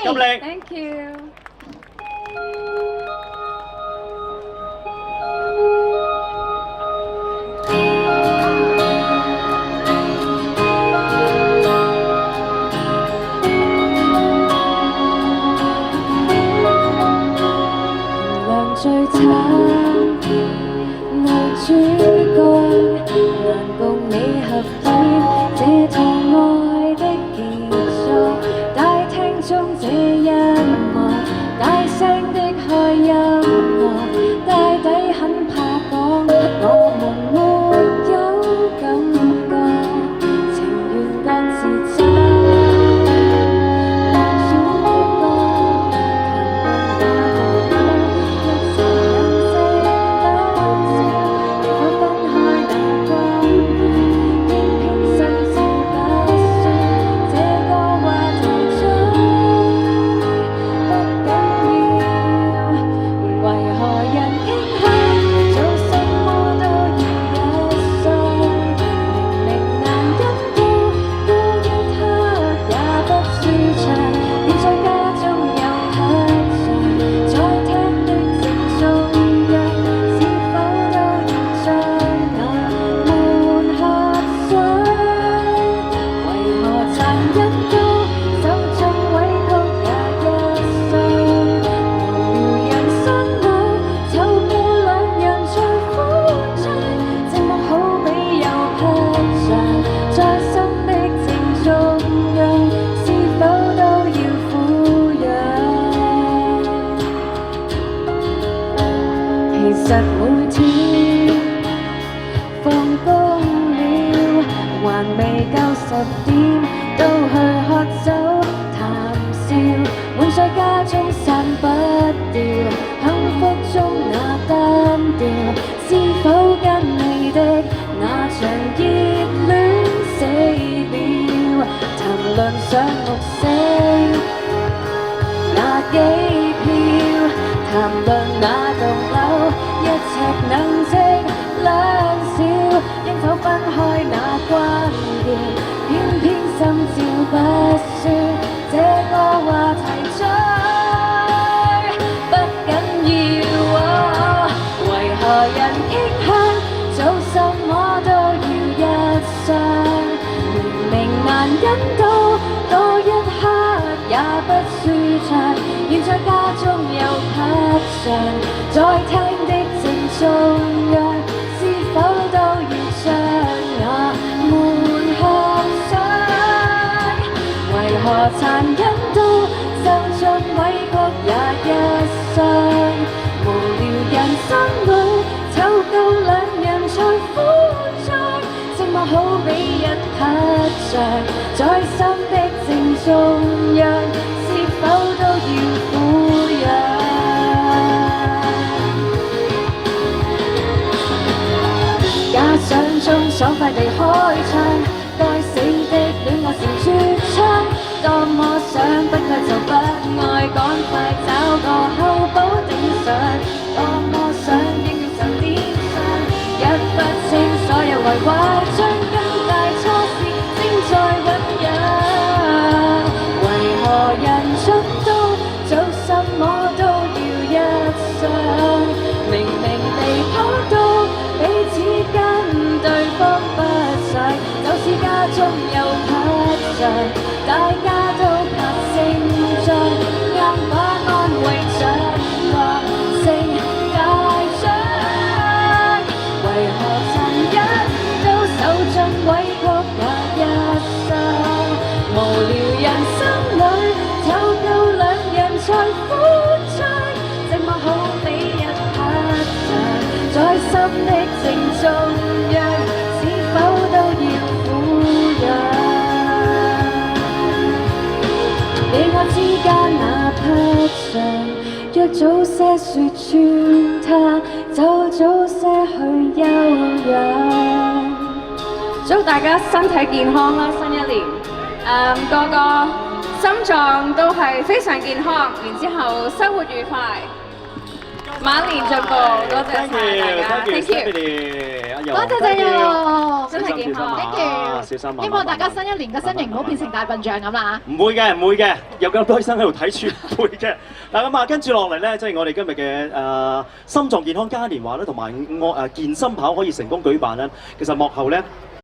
金玲。 Thank you。良最慘，女主角難共你合演這套愛的結束。大廳中這一幕，大聲的開音樂，大抵很怕講，我們沒有感覺，情願各自走。其實每天放工了，還未夠10點，都去喝酒談笑，滿載家中散不掉，幸福中那單調，是否跟你的那場熱戀死了？談論上木星那機票，談論那棟樓一尺能值兩兆，應否分開那關鍵，偏偏心照不宣，這個話題最不緊要。為何人傾向做什麼都要一雙，明明難忍到多一刻也不舒暢，現在家中又拍上，在廳的正中央，是否都要將我們合上？為何殘忍到受盡委屈也一雙？無聊人生裏湊夠兩人才歡暢，寂寞好比一刻像在心的正中央，是否都要撫養？假想中爽快地開槍，該死的戀愛成絕唱，多麼想不愛就不愛，趕快找個後補頂上，多麼想應用就點上，一不清所有壞話將更大錯事正在醞釀。為何人出都做什麼都要一雙，明明離譜到彼此跟對方不上，就是家中有拍上，大家都拍勝仗，硬把安慰獎話成大獎。為何殘忍都受盡委屈也一雙？無聊人生裏湊夠兩人才歡暢，寂寞好比一刻像在心的正中央，是否都要撫養？你我之間那匹上，若早些說穿它，就早些去休養。祝大家身體健康啦！新一年，個個心臟都係非常健康，然之後生活愉快。金晚年進步，多謝晒大家 ，thank you，阿柔，多謝謝佑，身體健康 ，thank you，小心啊！希望大家新一年嘅身形唔好變成大笨象咁啦。唔會嘅，唔會嘅，有咁多醫生喺度睇住，唔會嘅。嗱咁啊，跟住落嚟咧，即係我哋今日嘅心臟健康嘉年華咧，同埋健身跑可以成功舉辦咧，其實幕後咧